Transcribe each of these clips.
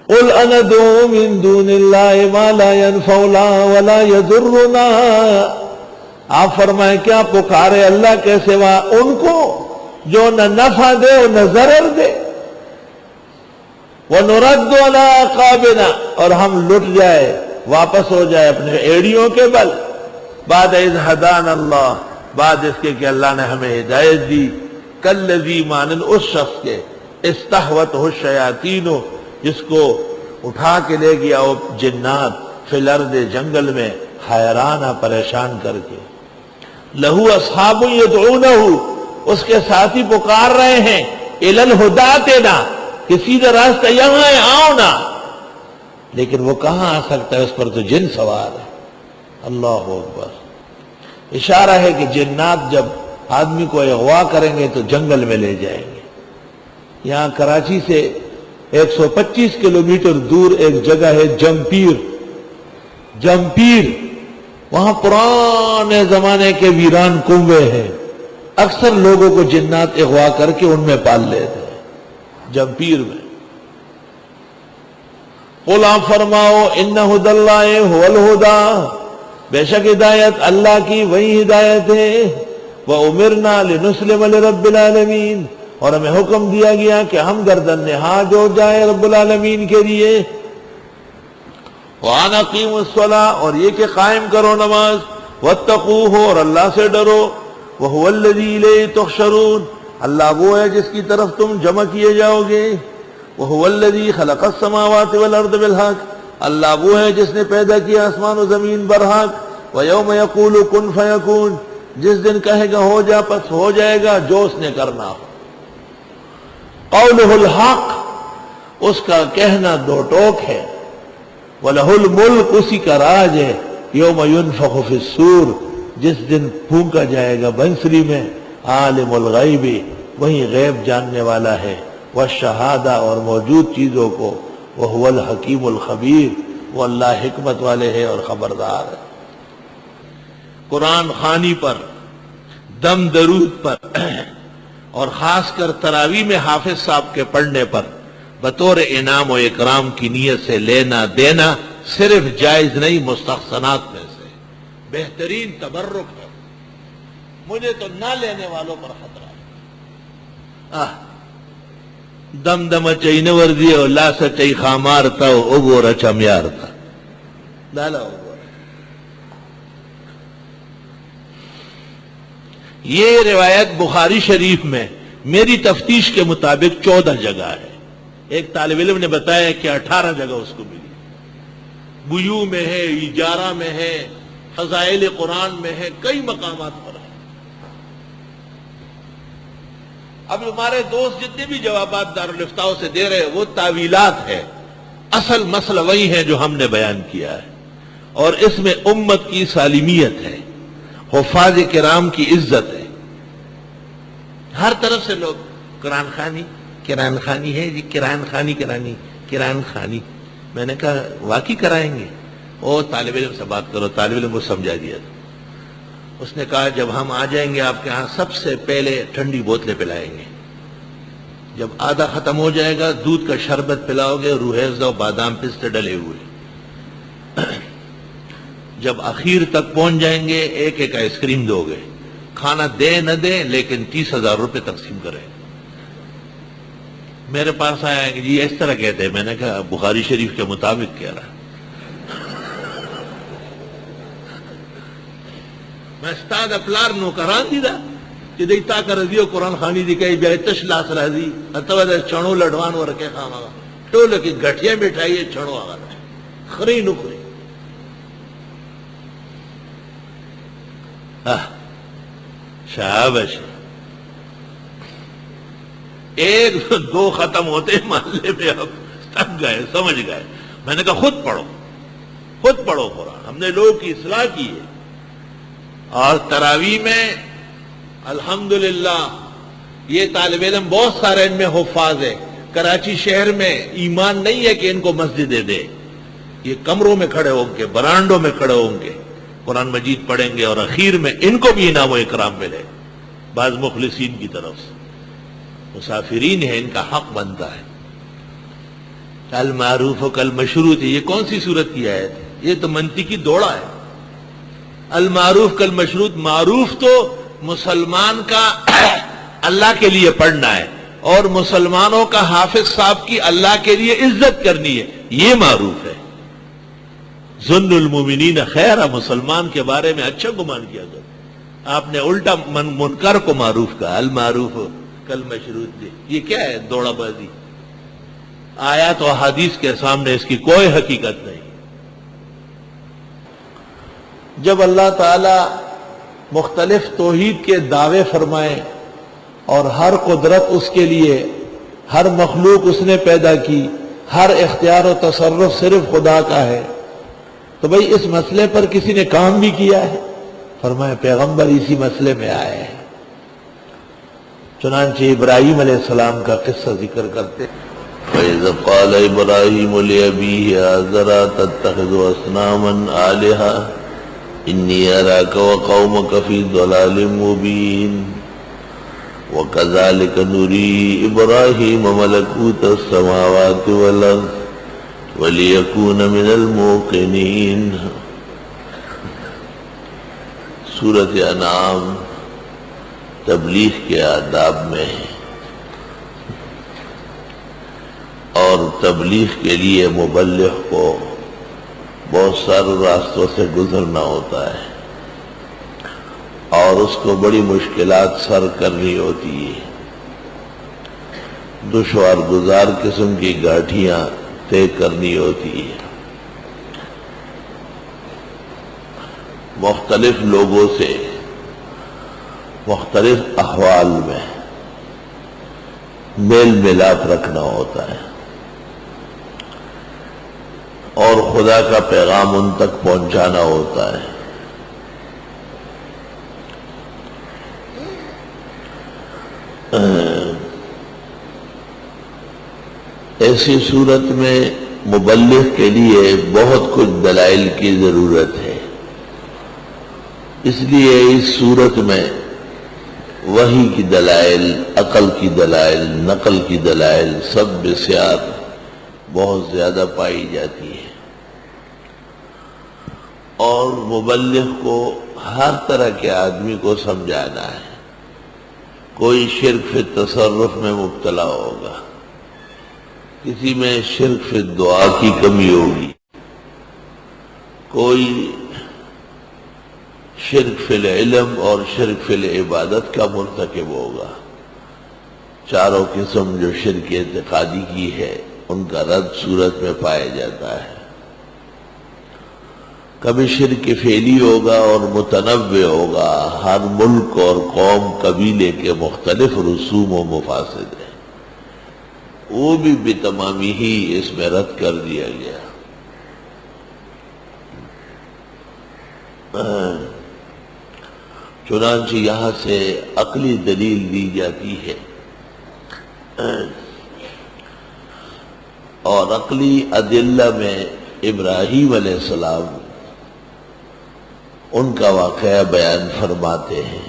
قل اندعو من دون اللہ ما لا ينفعنا ولا يضرنا، آپ فرمائیں کیا پکارے اللہ کے سوا ان کو جو نہ نفع دے اور نہ ضرر دے، وَنُرَدُّ عَلَىٰ أَعْقَابِنَا، اور ہم لٹ جائے، واپس ہو جائے اپنے ایڑیوں کے بل، بعد اذ ہدانا اللہ، بعد اس کے کہ اللہ نے ہمیں ہدایت دی، کالذی مانند اس شخص کے استحوتہ الشیاطین، جس کو اٹھا کے لے گیا وہ جنات فی الارض، جنگل میں، حیرانہ پریشان کر کے، لہو اصحاب یدعونہ، اس کے ساتھی پکار رہے ہیں، الی الہدی اتنا، کہ سیدھا راستہ یہاں ہے، آؤ نا، لیکن وہ کہاں آ سکتا ہے، اس پر تو جن سوار ہے۔ اللہ اکبر۔ اشارہ ہے کہ جنات جب آدمی کو اغوا کریں گے تو جنگل میں لے جائیں گے۔ یہاں کراچی سے 125 کلومیٹر دور ایک جگہ ہے جمپیر، وہاں پرانے زمانے کے ویران کنویں ہیں، اکثر لوگوں کو جنات اغوا کر کے ان میں پال لیتے ہیں، جمپیر میں۔ قل آپ فرماؤ ان ھدی اللہ ھو الھدی، بے شک ہدایت اللہ کی وہی ہدایت ہے، وَأُمِرْنَا لِنُسْلِمَ لِرَبِّ الْعَالَمِينَ، اور ہمیں حکم دیا گیا کہ ہم گردن نہاد ہو جائے رب العالمین کے لیے، وَأَنْ أَقِيمُوا الصَّلَاةَ، اور یہ کہ قائم کرو نماز، وَاتَّقُوهُ، اور اللہ سے ڈرو، وَهُوَ الَّذِي إِلَيْهِ تُحْشَرُونَ، اللہ وہ ہے جس کی طرف تم جمع کیے جاؤ گے، وَهُوَ الَّذِي خَلَقَ السَّمَاوَاتِ وَالْأَرْضَ بِالْحَقِّ، اللہ وہ ہے جس نے پیدا کیا آسمان و زمین برحق، وَيَوْمَ يَقُولُ كُن فَيَكُونُ، جس دن کہے گا ہو جا پس ہو جائے گا، جو اس نے کرنا ہو۔ قَوْلُهُ الْحَقِّ، اس کا کہنا دو ٹوک ہے، وَلَهُ الْمُلْكُ، اسی کا راج ہے، يَوْمَ يُنفَخُ فِي الصُّورِ، جس دن پھونکا جائے گا بنسری میں، عالم الغیب، وہی غیب جاننے والا ہے، والشہادہ، اور موجود چیزوں کو، وَهُوَ الْحَكِيمُ الْخَبِيرُ، وہ اللہ حکمت والے ہے اور خبردار ہے۔ قرآن خوانی پر، دم درود پر، اور خاص کر تراویح میں حافظ صاحب کے پڑھنے پر بطور انعام و اکرام کی نیت سے لینا دینا صرف جائز نہیں، مستحسنات میں سے بہترین تبرک ہے۔ مجھے تو نہ لینے والوں پر خطرہ ہے۔ دم دم چئی نوردی اور لا سچئی خامارتا اگورا چمیارتا لالا اگورا۔ یہ روایت بخاری شریف میں میری تفتیش کے مطابق 14 جگہ ہے۔ ایک طالب علم نے بتایا کہ 18 جگہ اس کو ملی، بیوع میں ہے، اجارہ میں ہے، فضائل قرآن میں ہے، کئی مقامات پر ہے۔ اب ہمارے دوست جتنے بھی جوابات دارالفتاؤں سے دے رہے ہیں وہ تعویلات ہے، اصل مسئلہ وہی ہے جو ہم نے بیان کیا ہے، اور اس میں امت کی سالمیت ہے، حفاظ کرام کی عزت ہے۔ ہر طرف سے لوگ قرآن خانی ہے جی، قرآن خانی، میں نے کہا واقعی کرائیں گے؟ وہ طالب علم سے بات کرو، طالب علم کو سمجھا دیا تھا۔ اس نے کہا جب ہم آ جائیں گے آپ کے ہاں سب سے پہلے ٹھنڈی بوتلیں پلائیں گے، جب آدھا ختم ہو جائے گا دودھ کا شربت پلاؤ گے، روح افزا و بادام پستے ڈلے ہوئے، جب اخیر تک پہنچ جائیں گے ایک ایک آئس کریم دو گے، کھانا دے نہ دے لیکن 30,000 روپے تقسیم کریں۔ میرے پاس آیا کہ جی اس طرح کہتے ہیں، میں نے کہا بخاری شریف کے مطابق کہہ رہا، میں استاد اپلار نوکران دی دا کہ دیتا کر دیو قرآن خانی دی کہی بیائی تشلاس رہ دی اتوا دا چھنو لڑوان ورکے خام آگا ٹولو کی گھٹیا بیٹھائیے چھنو آگا خری نکری شابش، ایک دو ختم ہوتے محلے میں اب تک گئے، سمجھ گئے۔ میں نے کہا خود پڑھو قرآن، ہم نے لوگوں کی اصلاح کی ہے۔ اور تراویح میں الحمدللہ یہ طالب علم بہت سارے ان میں حفاظ ہے۔ کراچی شہر میں ایمان نہیں ہے کہ ان کو مسجد دے دے، یہ کمروں میں کھڑے ہوں گے، برانڈوں میں کھڑے ہوں گے، قرآن مجید پڑھیں گے، اور اخیر میں ان کو بھی انعام و اکرام ملے بعض مخلصین کی طرف سے۔ مسافرین ہیں، ان کا حق بنتا ہے۔ المعروف کالمشروط، یہ کون سی صورت کی آیت ہے؟ یہ تو منطقی دوڑا ہے۔ المعروف کالمشروط، معروف تو مسلمان کا اللہ کے لیے پڑھنا ہے، اور مسلمانوں کا حافظ صاحب کی اللہ کے لیے عزت کرنی ہے، یہ معروف ہے۔ ظن المومنین خیر، مسلمان کے بارے میں اچھا گمان کیا کرو۔ آپ نے الٹا منکر کو معروف کہا، المعروف کالمشروط۔ یہ کیا ہے؟ دوڑا بازی۔ آیات و حدیث کے سامنے اس کی کوئی حقیقت نہیں۔ جب اللہ تعالی مختلف توحید کے دعوے فرمائے اور ہر قدرت اس کے لیے، ہر مخلوق اس نے پیدا کی، ہر اختیار و تصرف صرف خدا کا ہے، تو بھئی اس مسئلے پر کسی نے کام بھی کیا ہے؟ فرمائے پیغمبر اسی مسئلے میں آئے ہیں۔ چنانچہ ابراہیم علیہ السلام کا قصہ ذکر کرتے ہیں۔ وَإِذْ قَالَ إِبْرَاهِيمُ لِأَبِيهِ آزَرَ تَتَّخِذُ أَصْنَامًا آلِهَةً إِنِّي أَرَاكَ وَقَوْمَكَ فِي ضَلَالٍ مُّبِينٍ وَكَذَلِكَ نُرِي إِبْرَاهِيمَ مَلَكُوتَ السَّمَاوَاتِ وَالْأَرْضِ وَلِيَكُونَ مِنَ الْمُوقِنِينَ۔ سورۃ انعام تبلیغ کے آداب میں ہے، اور تبلیغ کے لیے مبلغ کو بہت سارے راستوں سے گزرنا ہوتا ہے، اور اس کو بڑی مشکلات سر کرنی ہوتی ہے، دشوار گزار قسم کی گاٹھیاں طے کرنی ہوتی ہے، مختلف لوگوں سے مختلف احوال میں میل ملاپ رکھنا ہوتا ہے، اور خدا کا پیغام ان تک پہنچانا ہوتا ہے۔ ایسی صورت میں مبلغ کے لیے بہت کچھ دلائل کی ضرورت ہے، اس لیے اس صورت میں وحی کی دلائل، عقل کی دلائل، نقل کی دلائل سب بسیار بہت زیادہ پائی جاتی ہے، اور مبلغ کو ہر طرح کے آدمی کو سمجھانا ہے۔ کوئی شرک فی تصرف میں مبتلا ہوگا، کسی میں شرک فی دعا کی کمی ہوگی، کوئی شرک فی العلم اور شرک فی العبادت کا مرتکب ہوگا۔ چاروں قسم جو شرک اعتقادی کی ہے ان کا رد صورت میں پایا جاتا ہے۔ کبھی شرک فعلی ہوگا اور متنوع ہوگا، ہر ملک اور قوم قبیلے کے مختلف رسوم و مفاسد ہیں، وہ بھی بتمامی ہی اس میں رد کر دیا گیا۔ چنانچہ یہاں سے عقلی دلیل دی جاتی ہے، اور عقلی ادلہ میں ابراہیم علیہ السلام ان کا واقعہ بیان فرماتے ہیں۔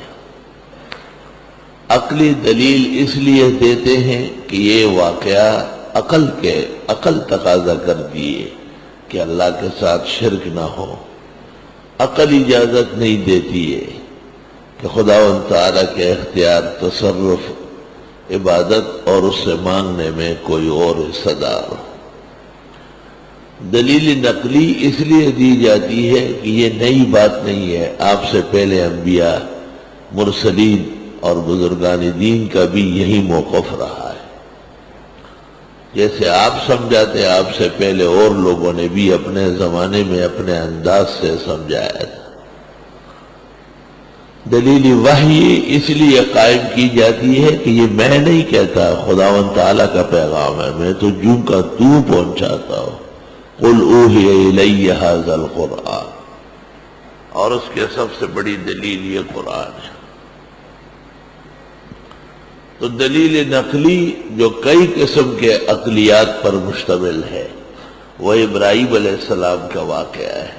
عقلی دلیل اس لیے دیتے ہیں کہ یہ واقعہ عقل تقاضا کر دیے کہ اللہ کے ساتھ شرک نہ ہو۔ عقل اجازت نہیں دیتی ہے کہ خداوند تعالیٰ کے اختیار، تصرف، عبادت اور اس سے مانگنے میں کوئی اور حصہ دار ہو۔ دلیل نقلی اس لیے دی جاتی ہے کہ یہ نئی بات نہیں ہے، آپ سے پہلے انبیاء، مرسلین اور بزرگان دین کا بھی یہی موقف رہا ہے۔ جیسے آپ سمجھاتے، آپ سے پہلے اور لوگوں نے بھی اپنے زمانے میں اپنے انداز سے سمجھایا تھا۔ دلیل وحی اس لیے قائم کی جاتی ہے کہ یہ میں نہیں کہتا، خداوند تعالیٰ کا پیغام ہے، میں تو جوں کا توں پہنچاتا ہوں۔ قُلْ أُوحِيَ إِلَيَّ هَذَا الْقُرْآنِ، اور اس کے سب سے بڑی دلیل یہ قرآن ہے۔ تو دلیل نقلی جو کئی قسم کے عقلیات پر مشتمل ہے، وہ ابراہیم علیہ السلام کا واقعہ ہے۔